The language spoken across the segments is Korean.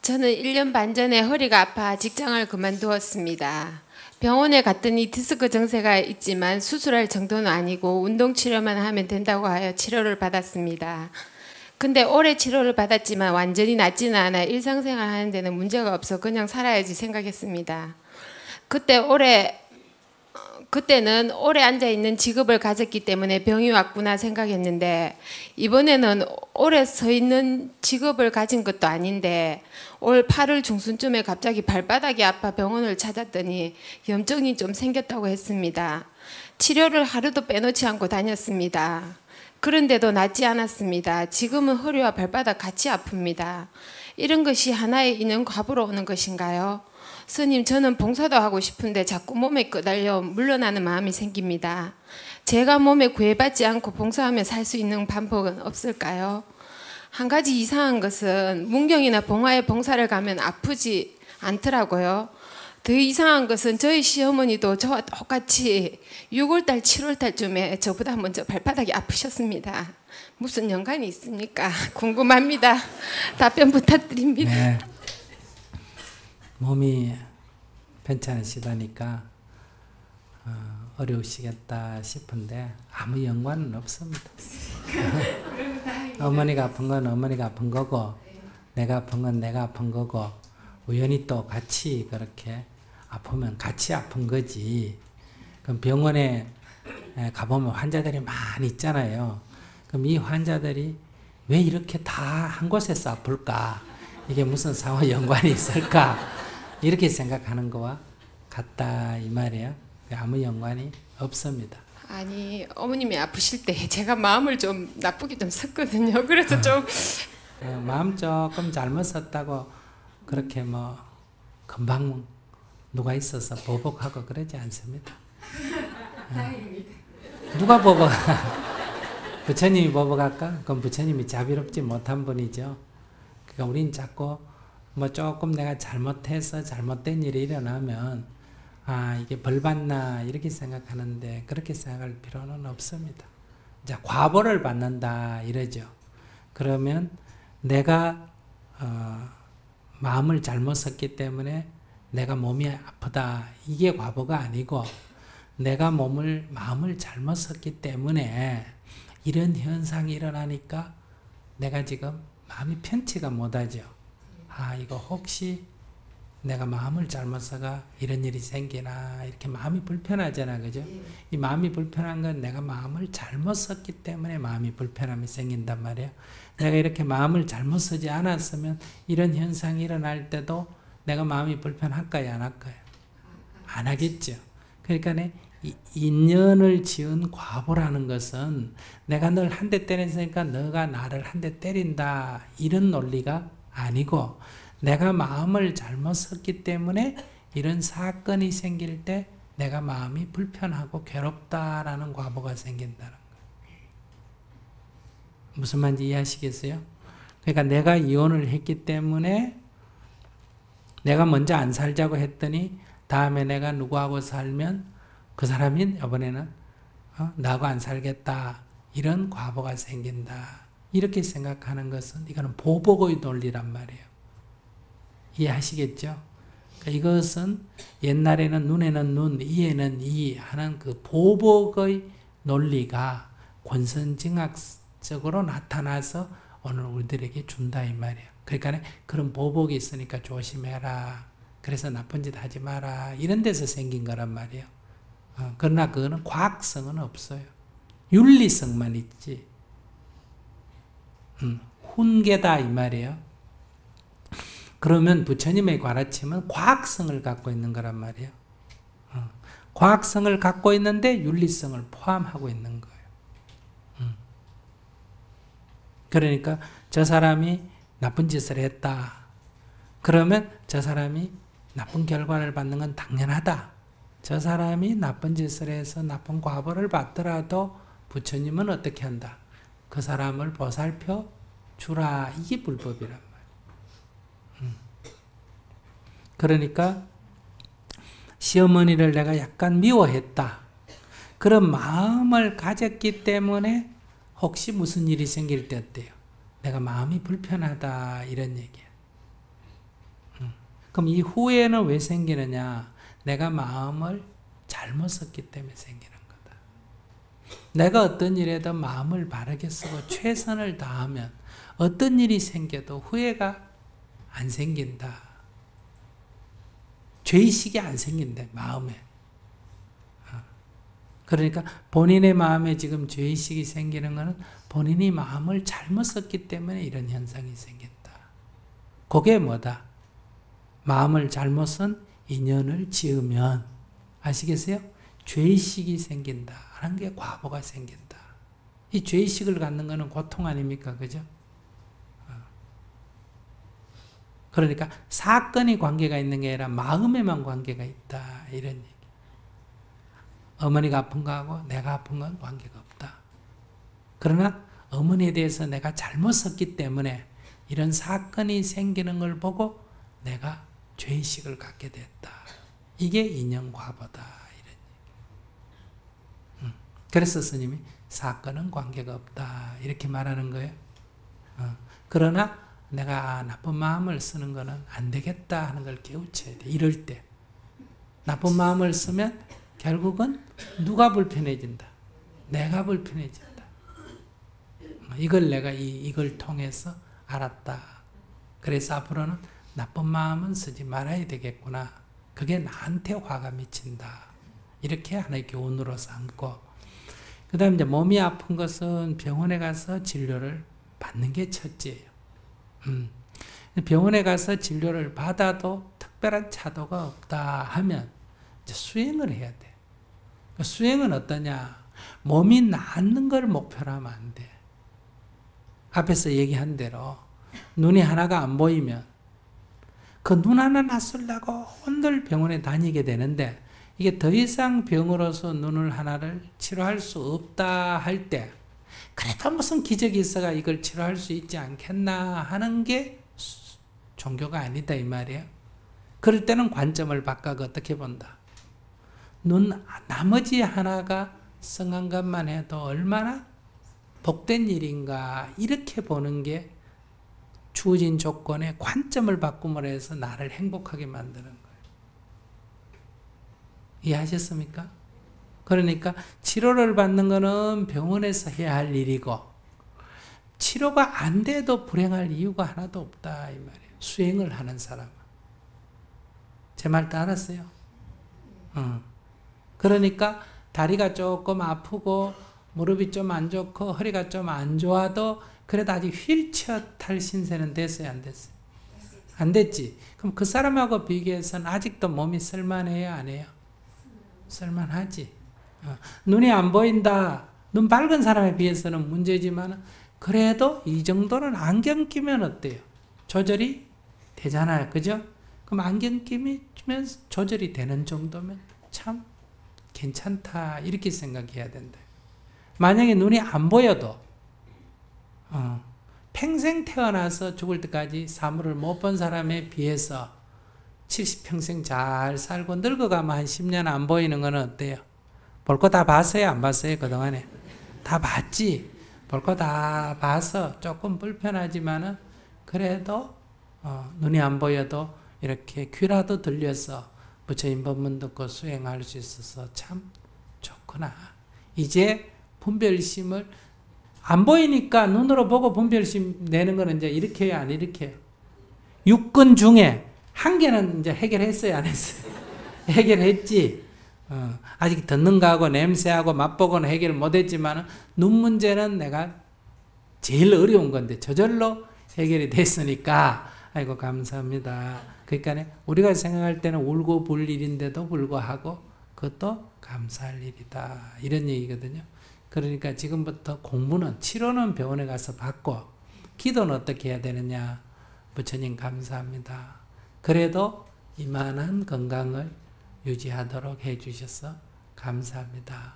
저는 1년 반 전에 허리가 아파 직장을 그만두었습니다. 병원에 갔더니 디스크 증세가 있지만 수술할 정도는 아니고 운동 치료만 하면 된다고 하여 치료를 받았습니다. 근데 오래 치료를 받았지만 완전히 낫지는 않아 일상생활 하는 데는 문제가 없어 그냥 살아야지 생각했습니다. 그때는 오래 앉아있는 직업을 가졌기 때문에 병이 왔구나 생각했는데 이번에는 오래 서 있는 직업을 가진 것도 아닌데 올 8월 중순쯤에 갑자기 발바닥이 아파 병원을 찾았더니 염증이 좀 생겼다고 했습니다. 치료를 하루도 빼놓지 않고 다녔습니다. 그런데도 낫지 않았습니다. 지금은 허리와 발바닥 같이 아픕니다. 이런 것이 하나의 인연 과부로 오는 것인가요? 스님, 저는 봉사도 하고 싶은데 자꾸 몸에 끄달려 물러나는 마음이 생깁니다. 제가 몸에 구애받지 않고 봉사하며 살 수 있는 방법은 없을까요? 한 가지 이상한 것은 문경이나 봉화에 봉사를 가면 아프지 않더라고요. 더 이상한 것은 저희 시어머니도 저와 똑같이 6월달, 7월달쯤에 저보다 먼저 발바닥이 아프셨습니다. 무슨 연관이 있습니까? 궁금합니다. 답변 부탁드립니다. 네. 몸이 괜찮으시다니까 어려우시겠다 싶은데 아무 연관은 없습니다. 어머니가 아픈 건 어머니가 아픈 거고 내가 아픈 건 내가 아픈 거고 우연히 또 같이 그렇게 아프면 같이 아픈 거지. 그럼 병원에 가보면 환자들이 많이 있잖아요. 그럼 이 환자들이 왜 이렇게 다 한 곳에서 아플까? 이게 무슨 상호 연관이 있을까? 이렇게 생각하는 거와 같다 이 말이에요. 아무 연관이 없습니다. 아니, 어머님이 아프실 때 제가 마음을 좀 나쁘게 좀 썼거든요. 그래서 좀 마음 조금 잘못 썼다고 그렇게 뭐 금방 누가 있어서 보복하고 그러지 않습니다. 다행입니다. 누가 보복? 부처님이 보복할까? 그럼 부처님이 자비롭지 못한 분이죠. 그러니까 우린 자꾸 뭐 조금 내가 잘못해서 잘못된 일이 일어나면 아 이게 벌 받나 이렇게 생각하는데 그렇게 생각할 필요는 없습니다. 자, 과보를 받는다 이러죠. 그러면 내가 마음을 잘못 썼기 때문에 내가 몸이 아프다 이게 과보가 아니고 내가 마음을 잘못 썼기 때문에 이런 현상이 일어나니까 내가 지금 마음이 편치가 못하죠. 아 이거 혹시 내가 마음을 잘못 써가 이런 일이 생기나 이렇게 마음이 불편하잖아, 그죠? 이 마음이 불편한 건 내가 마음을 잘못 썼기 때문에 마음이 불편함이 생긴단 말이에요. 내가 이렇게 마음을 잘못 쓰지 않았으면 이런 현상이 일어날 때도 내가 마음이 불편할까요, 안 할까요? 안 하겠죠. 그러니까 이 인연을 지은 과보라는 것은 내가 널 한 대 때렸으니까 너가 나를 한 대 때린다 이런 논리가 아니고 내가 마음을 잘못 썼기 때문에 이런 사건이 생길 때 내가 마음이 불편하고 괴롭다라는 과보가 생긴다는 거예요. 무슨 말인지 이해하시겠어요? 그러니까 내가 이혼을 했기 때문에 내가 먼저 안 살자고 했더니 다음에 내가 누구하고 살면 그 사람이 이번에는 나하고 안 살겠다 이런 과보가 생긴다 이렇게 생각하는 것은 이거는 보복의 논리란 말이에요. 이해하시겠죠? 그러니까 이것은 옛날에는 눈에는 눈, 이에는 이 하는 그 보복의 논리가 권선징악적으로 나타나서 오늘 우리들에게 준다 이 말이에요. 그러니까 그런 보복이 있으니까 조심해라. 그래서 나쁜 짓 하지 마라. 이런 데서 생긴 거란 말이에요. 그러나 그거는 과학성은 없어요. 윤리성만 있지. 훈계다 이 말이에요. 그러면 부처님의 가르침은 과학성을 갖고 있는 거란 말이에요. 과학성을 갖고 있는데 윤리성을 포함하고 있는 거예요. 그러니까 저 사람이 나쁜 짓을 했다. 그러면 저 사람이 나쁜 결과를 받는 건 당연하다. 저 사람이 나쁜 짓을 해서 나쁜 과보를 받더라도 부처님은 어떻게 한다? 그 사람을 보살펴 주라. 이게 불법이란 말이에요. 그러니까 시어머니를 내가 약간 미워했다. 그런 마음을 가졌기 때문에 혹시 무슨 일이 생길 때 어때요? 내가 마음이 불편하다 이런 얘기예요. 그럼 이 후회는 왜 생기느냐? 내가 마음을 잘못 썼기 때문에 생기는 거다. 내가 어떤 일에도 마음을 바르게 쓰고 최선을 다하면 어떤 일이 생겨도 후회가 안 생긴다. 죄의식이 안 생긴다, 마음에. 그러니까 본인의 마음에 지금 죄의식이 생기는 것은 본인이 마음을 잘못 썼기 때문에 이런 현상이 생겼다. 그게 뭐다? 마음을 잘못 쓴 인연을 지으면, 아시겠어요? 죄의식이 생긴다 하는 게 과보가 생긴다. 이 죄의식을 갖는 것은 고통 아닙니까? 그죠? 그러니까 사건이 관계가 있는 게 아니라 마음에만 관계가 있다, 이런 얘기. 어머니가 아픈 거하고 내가 아픈 건 관계가 없다. 그러나 어머니에 대해서 내가 잘못 썼기 때문에 이런 사건이 생기는 걸 보고 내가 죄의식을 갖게 됐다. 이게 인연과보다, 이런 얘기. 그래서 스님이 사건은 관계가 없다 이렇게 말하는 거예요. 그러나 내가 나쁜 마음을 쓰는 거는 안 되겠다 하는 걸 깨우쳐야 돼. 이럴 때 나쁜 마음을 쓰면 결국은 누가 불편해진다? 내가 불편해진다. 이걸 내가 이걸 통해서 알았다. 그래서 앞으로는 나쁜 마음은 쓰지 말아야 되겠구나. 그게 나한테 화가 미친다. 이렇게 하나의 교훈으로 삼고, 그 다음에 이제 몸이 아픈 것은 병원에 가서 진료를 받는 게 첫째예요. 병원에 가서 진료를 받아도 특별한 차도가 없다 하면 이제 수행을 해야 돼. 수행은 어떠냐? 몸이 낫는 걸 목표로 하면 안 돼. 앞에서 얘기한 대로 눈이 하나가 안 보이면 그 눈 하나 낫으려고 혼들 병원에 다니게 되는데, 이게 더 이상 병으로서 눈을 하나를 치료할 수 없다 할 때, 그래도 무슨 기적이 있어가 이걸 치료할 수 있지 않겠나 하는 게 종교가 아니다 이 말이에요. 그럴 때는 관점을 바꿔서 어떻게 본다? 나머지 하나가 성한 것만 해도 얼마나 복된 일인가, 이렇게 보는 게 주어진 조건에 관점을 바꿈으로 해서 나를 행복하게 만드는 거예요. 이해하셨습니까? 그러니까 치료를 받는 거는 병원에서 해야 할 일이고, 치료가 안 돼도 불행할 이유가 하나도 없다 이 말이에요. 수행을 하는 사람은. 제 말 다 알았어요? 그러니까 다리가 조금 아프고 무릎이 좀 안 좋고 허리가 좀 안 좋아도 그래도 아직 휠체어 탈 신세는 됐어요, 안 됐어요? 안 됐지? 그럼 그 사람하고 비교해서는 아직도 몸이 쓸만해요, 안 해요? 쓸만하지. 눈이 안 보인다. 눈 밝은 사람에 비해서는 문제지만 그래도 이 정도는 안경 끼면 어때요? 조절이 되잖아요, 그죠? 그럼 안경 끼면 조절이 되는 정도면 참 괜찮다 이렇게 생각해야 된다. 만약에 눈이 안 보여도 평생 태어나서 죽을 때까지 사물을 못 본 사람에 비해서 70평생 잘 살고 늙어가면 한 10년 안 보이는 건 어때요? 볼 거 다 봤어요? 안 봤어요? 그동안에? 다 봤지? 볼 거 다 봐서 조금 불편하지만은 그래도 눈이 안 보여도 이렇게 귀라도 들려서 부처님 법문 듣고 수행할 수 있어서 참 좋구나. 이제 분별심을 안 보이니까 눈으로 보고 분별심 내는 거는 이제 이렇게 해요, 안 이렇게 해요? 6근 중에 한 개는 이제 해결했어요, 안 했어요? 해결했지. 아직 듣는 거하고 냄새하고 맛보고는 해결 못했지만 눈 문제는 내가 제일 어려운 건데 저절로 해결이 됐으니까 아이고 감사합니다. 그러니까 우리가 생각할 때는 울고 불 일인데도 불구하고 그것도 감사할 일이다 이런 얘기거든요. 그러니까 지금부터 공부는, 치료는 병원에 가서 받고 기도는 어떻게 해야 되느냐? 부처님 감사합니다. 그래도 이만한 건강을 유지하도록 해주셔서 감사합니다.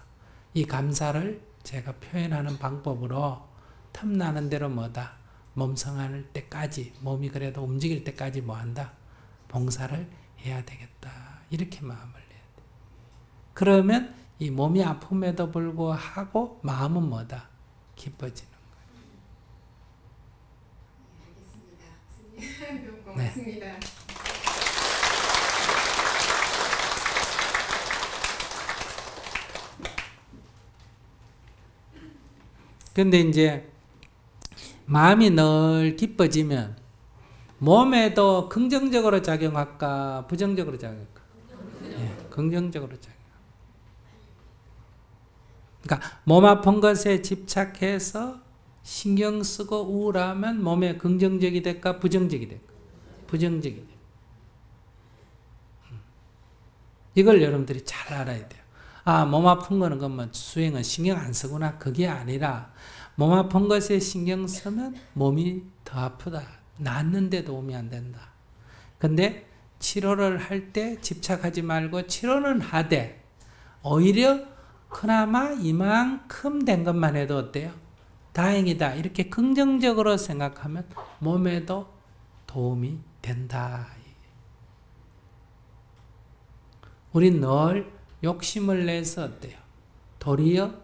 이 감사를 제가 표현하는 방법으로 틈나는 대로 뭐다? 몸성할 때까지, 몸이 그래도 움직일 때까지 뭐한다? 봉사를 해야 되겠다. 이렇게 마음을 내야 돼. 그러면 이 몸이 아픔에도 불구하고 마음은 뭐다? 기뻐지는 거예요. 알겠습니다. 고맙습니다. 네. 근데 이제 마음이 늘 기뻐지면 몸에도 긍정적으로 작용할까, 부정적으로 작용할까? 예, 긍정적으로 작용. 그러니까 몸 아픈 것에 집착해서 신경 쓰고 우울하면 몸에 긍정적이 될까, 부정적이 될까? 부정적이 돼. 이걸 여러분들이 잘 알아야 돼요. 아, 몸 아픈 거는 그러면 수행은 신경 안 쓰구나. 그게 아니라 몸 아픈 것에 신경 쓰면 몸이 더 아프다. 낫는데 도움이 안 된다. 근데 치료를 할 때 집착하지 말고 치료는 하되 오히려 그나마 이만큼 된 것만 해도 어때요? 다행이다. 이렇게 긍정적으로 생각하면 몸에도 도움이 된다. 우린 늘 욕심을 내서 어때요? 도리어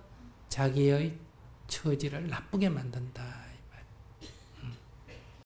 자기의 처지를 나쁘게 만든다.